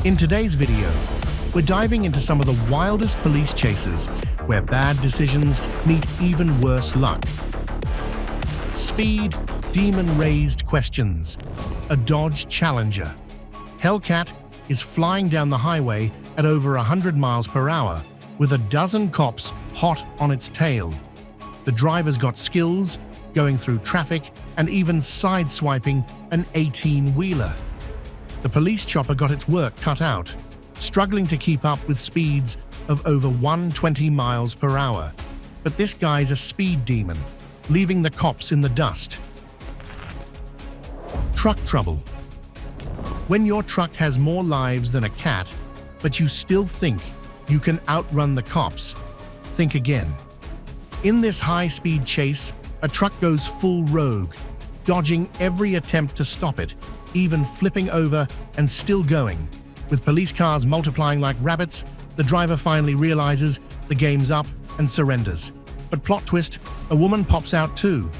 In today's video, we're diving into some of the wildest police chases where bad decisions meet even worse luck. Speed, demon-raised questions. A Dodge Challenger. Hellcat is flying down the highway at over 100 miles per hour with a dozen cops hot on its tail. The driver's got skills, going through traffic and even sideswiping an 18-wheeler. The police chopper got its work cut out, struggling to keep up with speeds of over 120 miles per hour. But this guy's a speed demon, leaving the cops in the dust. Truck trouble. When your truck has more lives than a cat, but you still think you can outrun the cops, think again. In this high-speed chase, a truck goes full rogue, dodging every attempt to stop it, even flipping over and still going. With police cars multiplying like rabbits, the driver finally realizes the game's up and surrenders. But plot twist, a woman pops out too.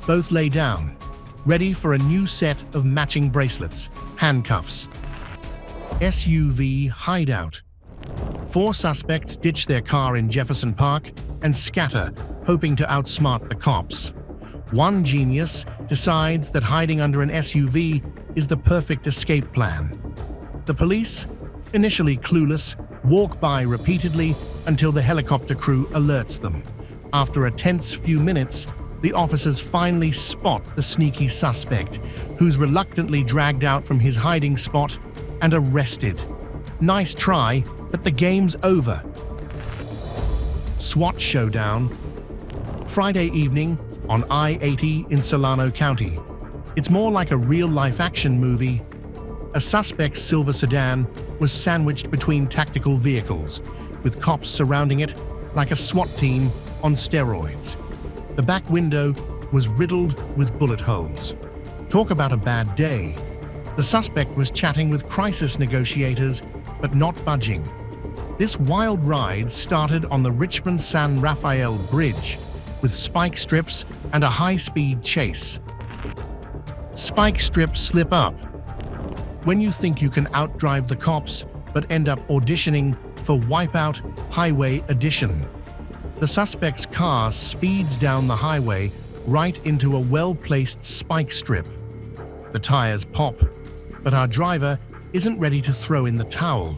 Both lay down, ready for a new set of matching bracelets, handcuffs. SUV hideout. 4 suspects ditch their car in Jefferson Park and scatter, hoping to outsmart the cops. One genius decides that hiding under an SUV is the perfect escape plan. The police, initially clueless, walk by repeatedly until the helicopter crew alerts them. After a tense few minutes, the officers finally spot the sneaky suspect, who's reluctantly dragged out from his hiding spot and arrested. Nice try, but the game's over. SWAT showdown. Friday evening on I-80 in Solano County. It's more like a real-life action movie. A suspect's silver sedan was sandwiched between tactical vehicles, with cops surrounding it like a SWAT team on steroids. The back window was riddled with bullet holes. Talk about a bad day. The suspect was chatting with crisis negotiators, but not budging. This wild ride started on the Richmond-San Rafael Bridge, with spike strips and a high-speed chase. Spike strips slip up. When you think you can outdrive the cops, but end up auditioning for Wipeout Highway Edition. The suspect's car speeds down the highway right into a well-placed spike strip. The tires pop, but our driver isn't ready to throw in the towel.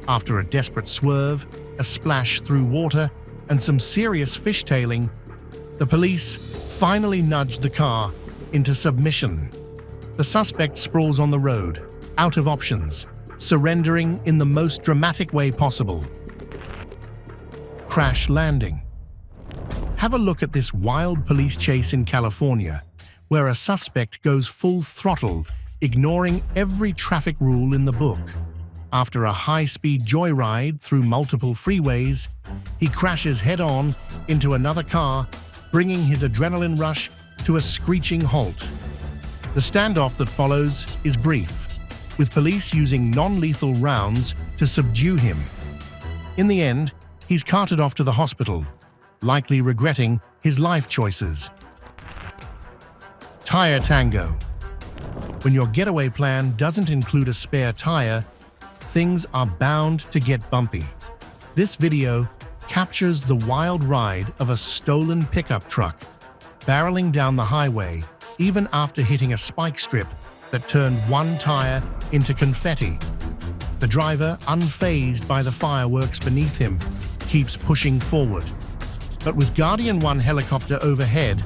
After a desperate swerve, a splash through water, and some serious fishtailing, the police finally nudged the car into submission. The suspect sprawls on the road, out of options, surrendering in the most dramatic way possible. Crash landing. Have a look at this wild police chase in California, where a suspect goes full throttle, ignoring every traffic rule in the book. After a high-speed joyride through multiple freeways, he crashes head-on into another car, bringing his adrenaline rush to a screeching halt. The standoff that follows is brief, with police using non-lethal rounds to subdue him. In the end, he's carted off to the hospital, likely regretting his life choices. Tire tango. When your getaway plan doesn't include a spare tire, things are bound to get bumpy. This video captures the wild ride of a stolen pickup truck, barreling down the highway even after hitting a spike strip that turned one tire into confetti. The driver, unfazed by the fireworks beneath him, keeps pushing forward. But with Guardian 1 helicopter overhead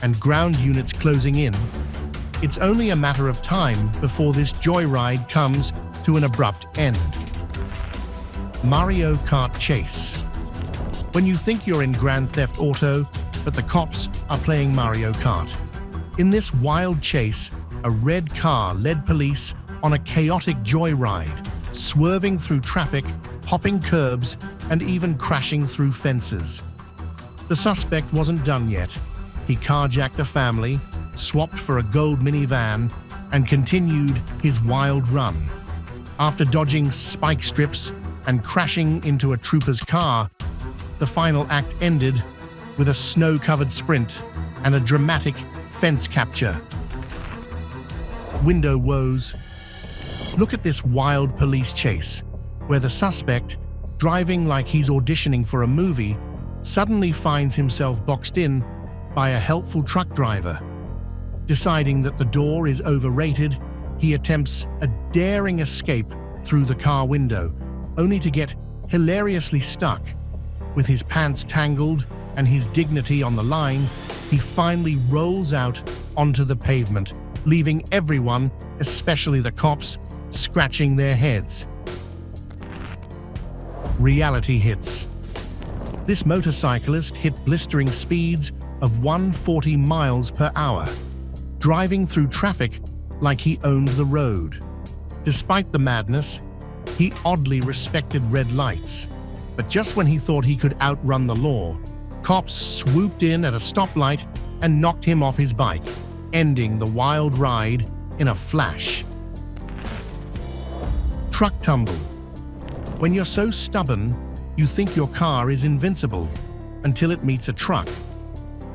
and ground units closing in, it's only a matter of time before this joyride comes to an abrupt end. Mario Kart chase. When you think you're in Grand Theft Auto, but the cops are playing Mario Kart. In this wild chase, a red car led police on a chaotic joyride, swerving through traffic, hopping curbs, and even crashing through fences. The suspect wasn't done yet. He carjacked a family, swapped for a gold minivan, and continued his wild run. After dodging spike strips and crashing into a trooper's car, the final act ended with a snow-covered sprint and a dramatic fence capture. Window woes. Look at this wild police chase, where the suspect, driving like he's auditioning for a movie, suddenly finds himself boxed in by a helpful truck driver. Deciding that the door is overrated, he attempts a daring escape through the car window, only to get hilariously stuck. With his pants tangled and his dignity on the line, he finally rolls out onto the pavement, leaving everyone, especially the cops, scratching their heads. Reality hits. This motorcyclist hit blistering speeds of 140 miles per hour, driving through traffic like he owned the road. Despite the madness, he oddly respected red lights. But just when he thought he could outrun the law, cops swooped in at a stoplight and knocked him off his bike, ending the wild ride in a flash. Truck tumble. When you're so stubborn, you think your car is invincible until it meets a truck.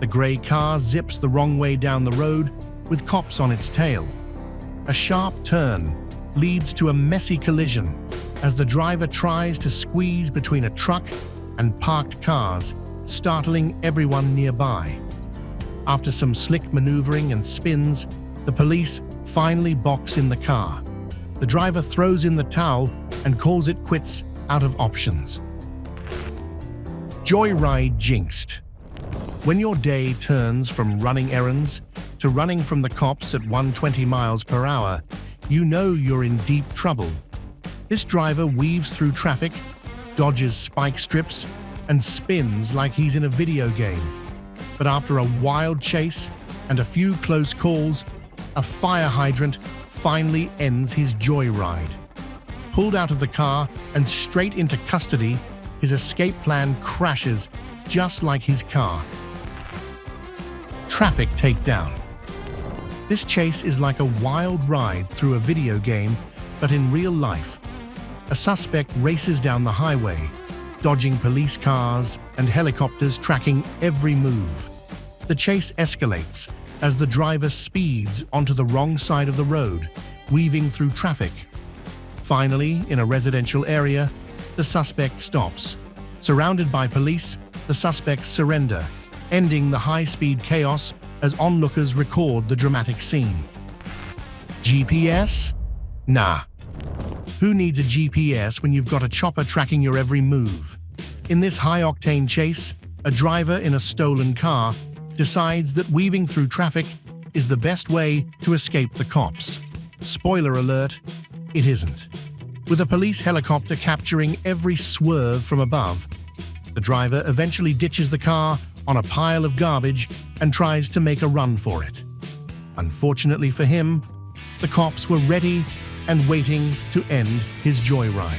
The gray car zips the wrong way down the road with cops on its tail. A sharp turn leads to a messy collision as the driver tries to squeeze between a truck and parked cars, startling everyone nearby. After some slick maneuvering and spins, the police finally box in the car. The driver throws in the towel and calls it quits out of options. Joyride jinxed. When your day turns from running errands to running from the cops at 120 miles per hour, you know you're in deep trouble. This driver weaves through traffic, dodges spike strips, and spins like he's in a video game. But after a wild chase and a few close calls, a fire hydrant finally ends his joyride. Pulled out of the car and straight into custody, his escape plan crashes just like his car. Traffic takedown. This chase is like a wild ride through a video game, but in real life. A suspect races down the highway, dodging police cars and helicopters tracking every move. The chase escalates as the driver speeds onto the wrong side of the road, weaving through traffic. Finally, in a residential area, the suspect stops. Surrounded by police, the suspects surrender, ending the high-speed chaos as onlookers record the dramatic scene. GPS? Nah. Who needs a GPS when you've got a chopper tracking your every move? In this high-octane chase, a driver in a stolen car decides that weaving through traffic is the best way to escape the cops. Spoiler alert, it isn't. With a police helicopter capturing every swerve from above, the driver eventually ditches the car on a pile of garbage and tries to make a run for it. Unfortunately for him, the cops were ready and waiting to end his joyride.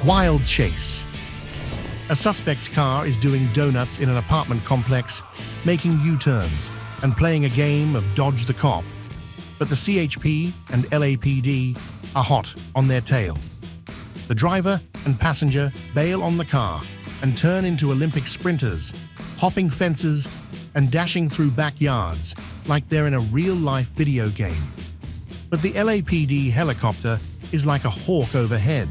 Wild chase. A suspect's car is doing donuts in an apartment complex, making U-turns and playing a game of dodge the cop. But the CHP and LAPD are hot on their tail. The driver and passenger bail on the car and turn into Olympic sprinters, hopping fences and dashing through backyards like they're in a real-life video game. But the LAPD helicopter is like a hawk overhead,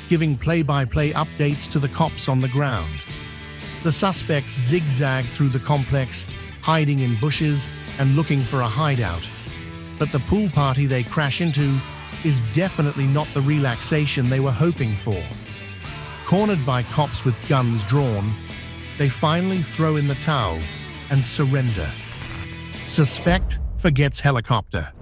giving play-by-play updates to the cops on the ground. The suspects zigzag through the complex, hiding in bushes and looking for a hideout. But the pool party they crash into is definitely not the relaxation they were hoping for. Cornered by cops with guns drawn, they finally throw in the towel and surrender. Suspect forgets helicopter.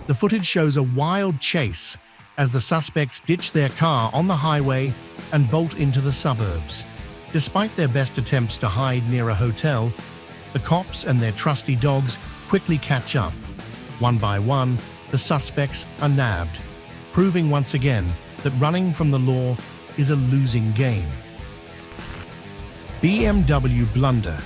The footage shows a wild chase as the suspects ditch their car on the highway and bolt into the suburbs. Despite their best attempts to hide near a hotel, the cops and their trusty dogs quickly catch up. One by one, the suspects are nabbed, proving once again that running from the law is a losing game. BMW blunder.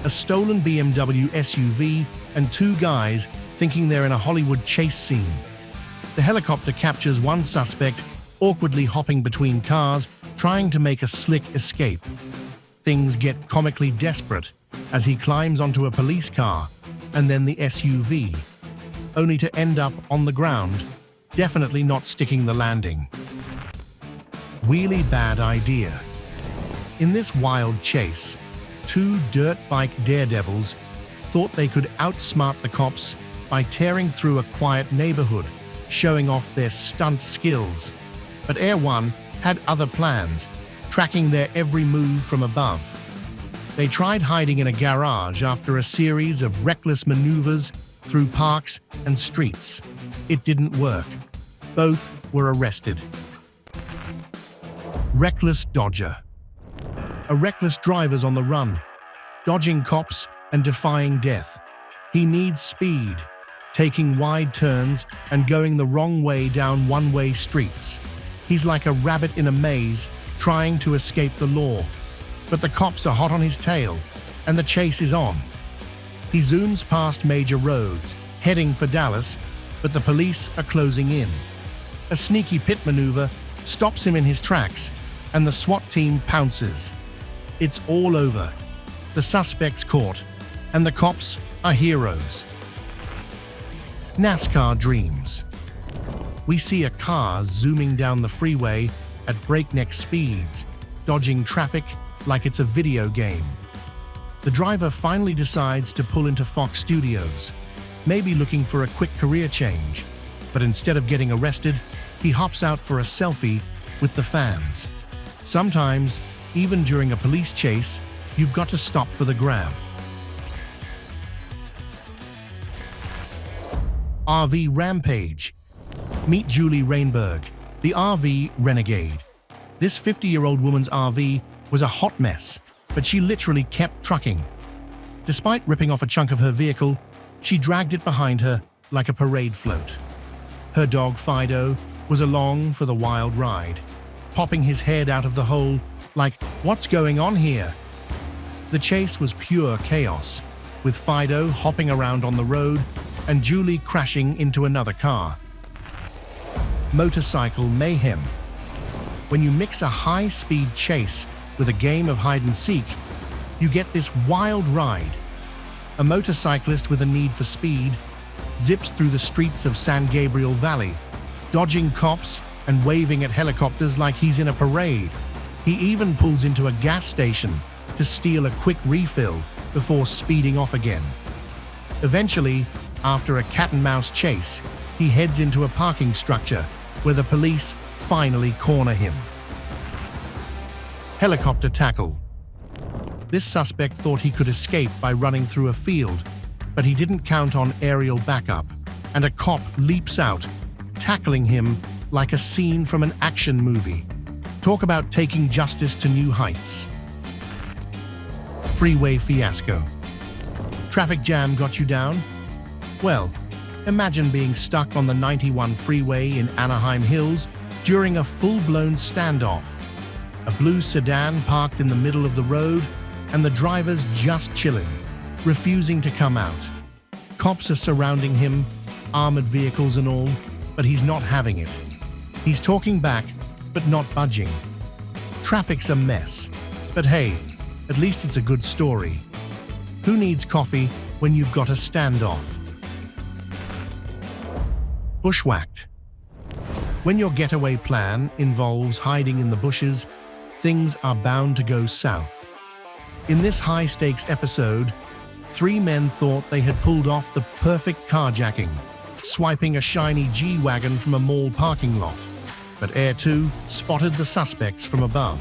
A stolen BMW SUV and two guys thinking they're in a Hollywood chase scene. The helicopter captures one suspect awkwardly hopping between cars, trying to make a slick escape. Things get comically desperate as he climbs onto a police car and then the SUV, only to end up on the ground definitely not sticking the landing. Really bad idea. In this wild chase, two dirt bike daredevils thought they could outsmart the cops by tearing through a quiet neighborhood, showing off their stunt skills. But Air One had other plans, tracking their every move from above. They tried hiding in a garage after a series of reckless maneuvers through parks and streets. It didn't work. Both were arrested. Reckless dodger. A reckless driver's on the run, dodging cops and defying death. He needs speed, taking wide turns and going the wrong way down one-way streets. He's like a rabbit in a maze, trying to escape the law. But the cops are hot on his tail, and the chase is on. He zooms past major roads, heading for Dallas, but the police are closing in. A sneaky pit maneuver stops him in his tracks, and the SWAT team pounces. It's all over. The suspect's caught, and the cops are heroes. NASCAR dreams. We see a car zooming down the freeway at breakneck speeds, dodging traffic like it's a video game. The driver finally decides to pull into Fox Studios, maybe looking for a quick career change, but instead of getting arrested, he hops out for a selfie with the fans. Sometimes, even during a police chase, you've got to stop for the gram. RV rampage. Meet Julie Rainberg, the RV renegade. This 50-year-old woman's RV was a hot mess, but she literally kept trucking. Despite ripping off a chunk of her vehicle, she dragged it behind her like a parade float. Her dog Fido was along for the wild ride, popping his head out of the hole like, "What's going on here?" The chase was pure chaos, with Fido hopping around on the road and Julie crashing into another car. Motorcycle mayhem. When you mix a high-speed chase with a game of hide-and-seek, you get this wild ride. A motorcyclist with a need for speed zips through the streets of San Gabriel Valley, dodging cops and waving at helicopters like he's in a parade. He even pulls into a gas station to steal a quick refill before speeding off again. Eventually, after a cat-and-mouse chase, he heads into a parking structure where the police finally corner him. Helicopter tackle. This suspect thought he could escape by running through a field, but he didn't count on aerial backup, and a cop leaps out, tackling him like a scene from an action movie. Talk about taking justice to new heights. Freeway fiasco. Traffic jam got you down? Well, imagine being stuck on the 91 freeway in Anaheim Hills during a full-blown standoff. A blue sedan parked in the middle of the road, and the driver's just chilling, refusing to come out. Cops are surrounding him, armored vehicles and all, but he's not having it. He's talking back, but not budging. Traffic's a mess, but hey, at least it's a good story. Who needs coffee when you've got a standoff? Bushwhacked. When your getaway plan involves hiding in the bushes, things are bound to go south. In this high-stakes episode, 3 men thought they had pulled off the perfect carjacking, swiping a shiny G-Wagon from a mall parking lot. But Air 2 spotted the suspects from above.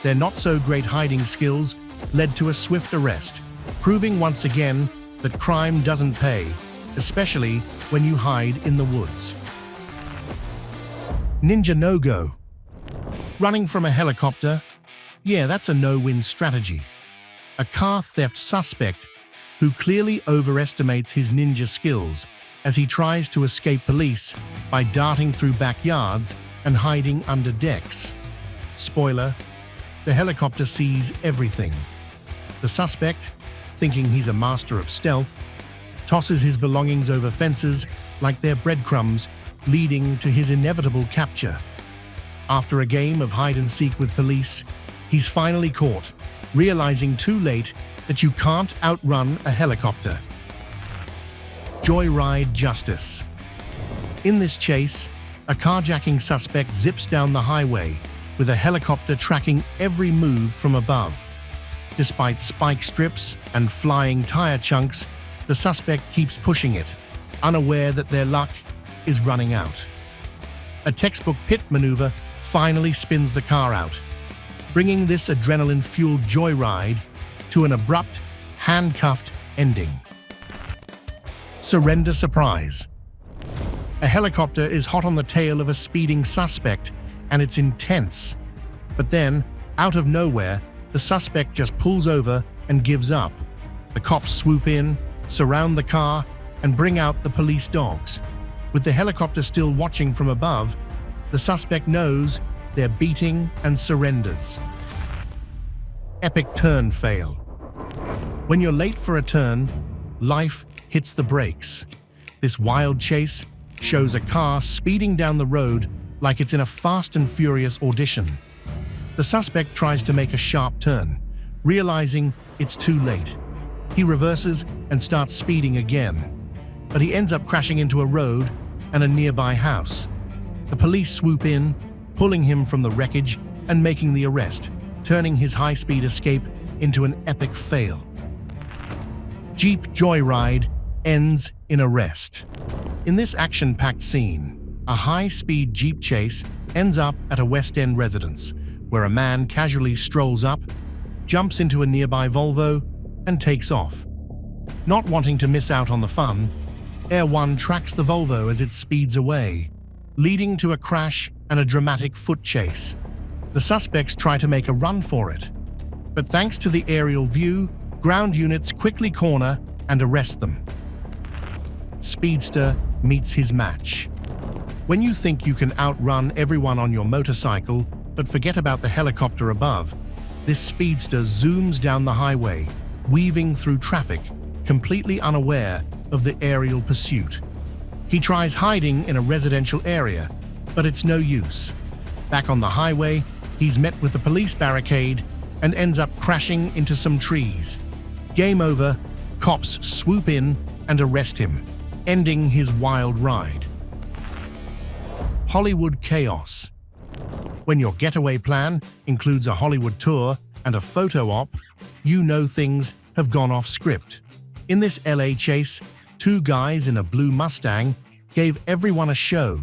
Their not-so-great hiding skills led to a swift arrest, proving once again that crime doesn't pay, especially when you hide in the woods. Ninja no-go. Running from a helicopter? Yeah, that's a no-win strategy. A car theft suspect who clearly overestimates his ninja skills as he tries to escape police by darting through backyards and hiding under decks. Spoiler, the helicopter sees everything. The suspect, thinking he's a master of stealth, tosses his belongings over fences like they're breadcrumbs, leading to his inevitable capture. After a game of hide-and-seek with police, he's finally caught, realizing too late that you can't outrun a helicopter. Joyride justice. In this chase, a carjacking suspect zips down the highway with a helicopter tracking every move from above. Despite spike strips and flying tire chunks, the suspect keeps pushing it, unaware that their luck is running out. A textbook pit maneuver finally spins the car out, bringing this adrenaline-fueled joyride to an abrupt, handcuffed ending. Surrender surprise. A helicopter is hot on the tail of a speeding suspect, and it's intense. But then, out of nowhere, the suspect just pulls over and gives up. The cops swoop in, surround the car, and bring out the police dogs. With the helicopter still watching from above, the suspect knows they're beating and surrenders. Epic turn fail. When you're late for a turn, life hits the brakes. This wild chase shows a car speeding down the road like it's in a Fast and Furious audition. The suspect tries to make a sharp turn, realizing it's too late. He reverses and starts speeding again, but he ends up crashing into a road and a nearby house. The police swoop in, pulling him from the wreckage and making the arrest, turning his high-speed escape into an epic fail. Jeep joyride ends in arrest. In this action-packed scene, a high-speed Jeep chase ends up at a West End residence, where a man casually strolls up, jumps into a nearby Volvo, and takes off. Not wanting to miss out on the fun, Air One tracks the Volvo as it speeds away, leading to a crash and a dramatic foot chase. The suspects try to make a run for it, but thanks to the aerial view, ground units quickly corner and arrest them. Speedster meets his match. When you think you can outrun everyone on your motorcycle, but forget about the helicopter above, this speedster zooms down the highway, weaving through traffic, completely unaware of the aerial pursuit. He tries hiding in a residential area, but it's no use. Back on the highway, he's met with the police barricade and ends up crashing into some trees. Game over, cops swoop in and arrest him, ending his wild ride. Hollywood chaos. When your getaway plan includes a Hollywood tour and a photo op, you know things have gone off script. In this LA chase, two guys in a blue Mustang gave everyone a show.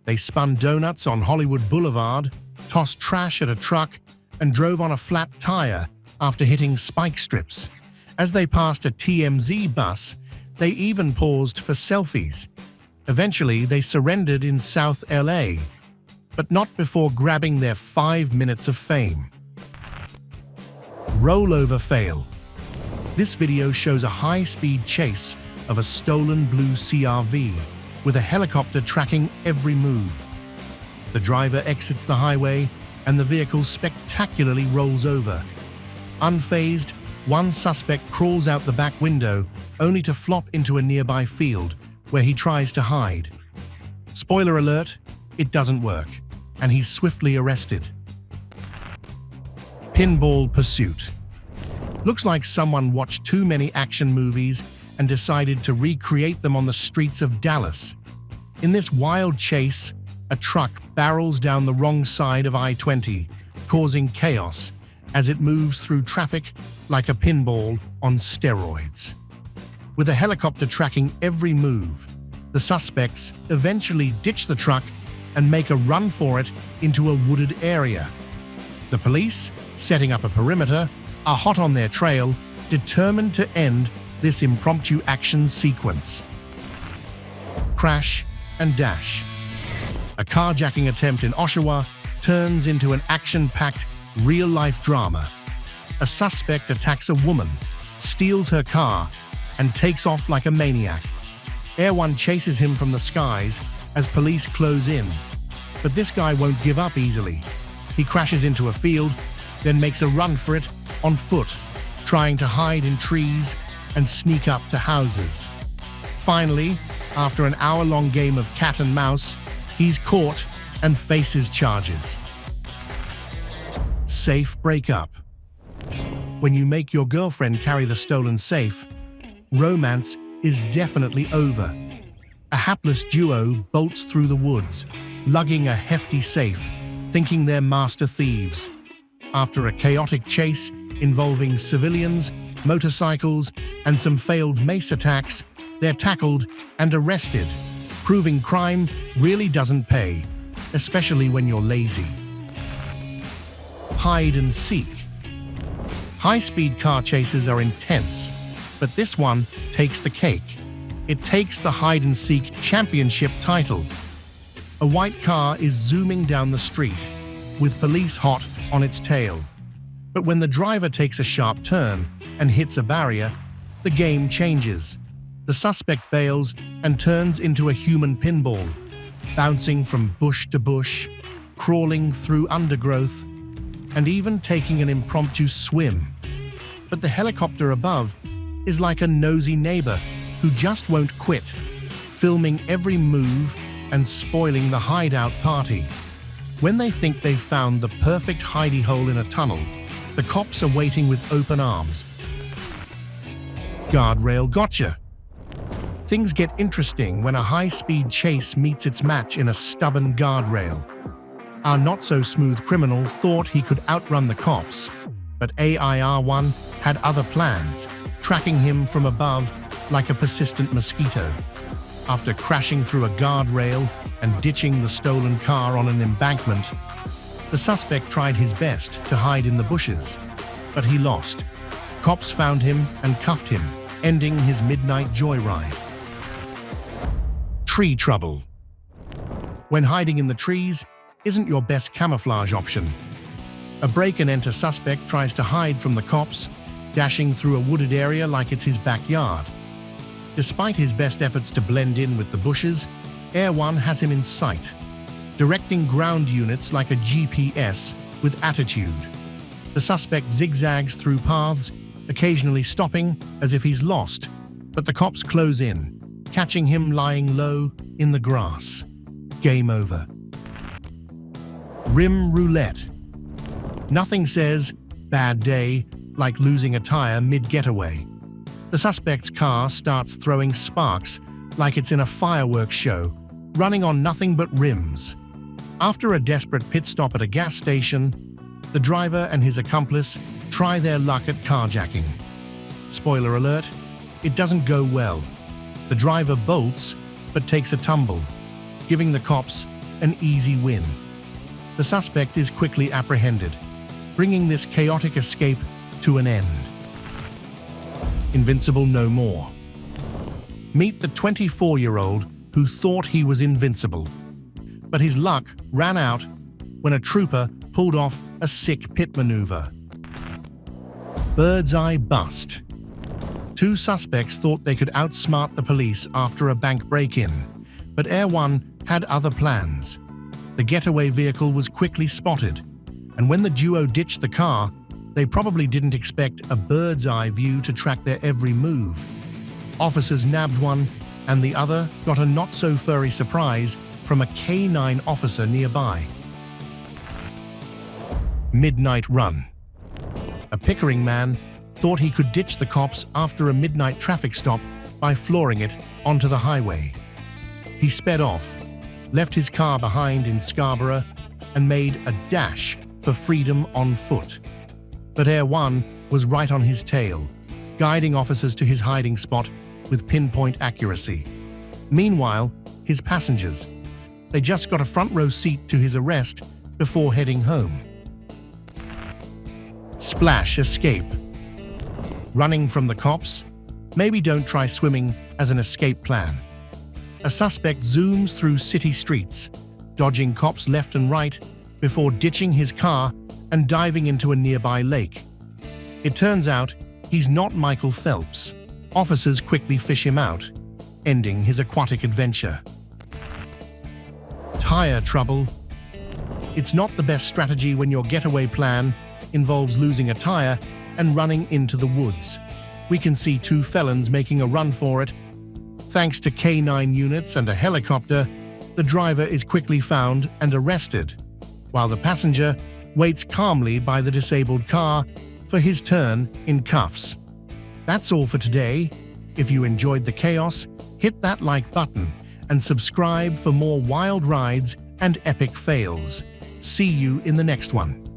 They spun donuts on Hollywood Boulevard, tossed trash at a truck, and drove on a flat tire after hitting spike strips. As they passed a TMZ bus, they even paused for selfies. Eventually, they surrendered in South LA, but not before grabbing their 5 minutes of fame. Rollover fail. This video shows a high-speed chase of a stolen blue CRV with a helicopter tracking every move. The driver exits the highway and the vehicle spectacularly rolls over. Unfazed, one suspect crawls out the back window only to flop into a nearby field where he tries to hide. Spoiler alert, it doesn't work, and he's swiftly arrested. Pinball pursuit. Looks like someone watched too many action movies and decided to recreate them on the streets of Dallas. In this wild chase, a truck barrels down the wrong side of I-20, causing chaos as it moves through traffic like a pinball on steroids. With a helicopter tracking every move, the suspects eventually ditch the truck and make a run for it into a wooded area. The police, setting up a perimeter, are hot on their trail, determined to end this impromptu action sequence. Crash and dash. A carjacking attempt in Oshawa turns into an action-packed, real-life drama. A suspect attacks a woman, steals her car, and takes off like a maniac. Air One chases him from the skies as police close in. But this guy won't give up easily. He crashes into a field, then makes a run for it on foot, trying to hide in trees and sneak up to houses. Finally, after an hour-long game of cat and mouse, he's caught and faces charges. Safe breakup. When you make your girlfriend carry the stolen safe, romance is definitely over. A hapless duo bolts through the woods, lugging a hefty safe, thinking they're master thieves. After a chaotic chase involving civilians, motorcycles, and some failed mace attacks, they're tackled and arrested, proving crime really doesn't pay, especially when you're lazy. Hide and seek. High-speed car chases are intense, but this one takes the cake. It takes the hide-and-seek championship title. A white car is zooming down the street, with police hot on its tail. But when the driver takes a sharp turn and hits a barrier, the game changes. The suspect bails and turns into a human pinball, bouncing from bush to bush, crawling through undergrowth, and even taking an impromptu swim. But the helicopter above is like a nosy neighbor who just won't quit, filming every move and spoiling the hideout party. When they think they've found the perfect hidey hole in a tunnel, the cops are waiting with open arms. Guardrail gotcha. Things get interesting when a high-speed chase meets its match in a stubborn guardrail. Our not-so-smooth criminal thought he could outrun the cops, but AIR1 had other plans, tracking him from above like a persistent mosquito. After crashing through a guardrail and ditching the stolen car on an embankment, the suspect tried his best to hide in the bushes, but he lost. Cops found him and cuffed him, ending his midnight joyride. Tree trouble. When hiding in the trees isn't your best camouflage option. A break-and-enter suspect tries to hide from the cops, dashing through a wooded area like it's his backyard. Despite his best efforts to blend in with the bushes, Air 1 has him in sight, directing ground units like a GPS with attitude. The suspect zigzags through paths, occasionally stopping as if he's lost, but the cops close in, catching him lying low in the grass. Game over. Rim roulette. Nothing says bad day like losing a tire mid-getaway. The suspect's car starts throwing sparks like it's in a fireworks show, running on nothing but rims. After a desperate pit stop at a gas station, the driver and his accomplice try their luck at carjacking. Spoiler alert, it doesn't go well. The driver bolts, but takes a tumble, giving the cops an easy win. The suspect is quickly apprehended, bringing this chaotic escape to an end. Invincible no more. Meet the 24-year-old who thought he was invincible. But his luck ran out when a trooper pulled off a sick pit maneuver. Bird's eye bust. Two suspects thought they could outsmart the police after a bank break-in, but Air 1 had other plans. The getaway vehicle was quickly spotted, and when the duo ditched the car, they probably didn't expect a bird's-eye view to track their every move. Officers nabbed one, and the other got a not-so-furry surprise from a K9 officer nearby. Midnight run. A Pickering man thought he could ditch the cops after a midnight traffic stop by flooring it onto the highway. He sped off, left his car behind in Scarborough, and made a dash for freedom on foot. But Air 1 was right on his tail, guiding officers to his hiding spot with pinpoint accuracy. Meanwhile, his passengers. They just got a front-row seat to his arrest before heading home. Splash escape. Running from the cops? Maybe don't try swimming as an escape plan. A suspect zooms through city streets, dodging cops left and right before ditching his car and diving into a nearby lake. It turns out he's not Michael Phelps. Officers quickly fish him out, ending his aquatic adventure. Tire trouble. It's not the best strategy when your getaway plan involves losing a tire and running into the woods. We can see two felons making a run for it. Thanks to K9 units and a helicopter, the driver is quickly found and arrested, while the passenger waits calmly by the disabled car for his turn in cuffs. That's all for today. If you enjoyed the chaos, hit that like button and subscribe for more wild rides and epic fails. See you in the next one.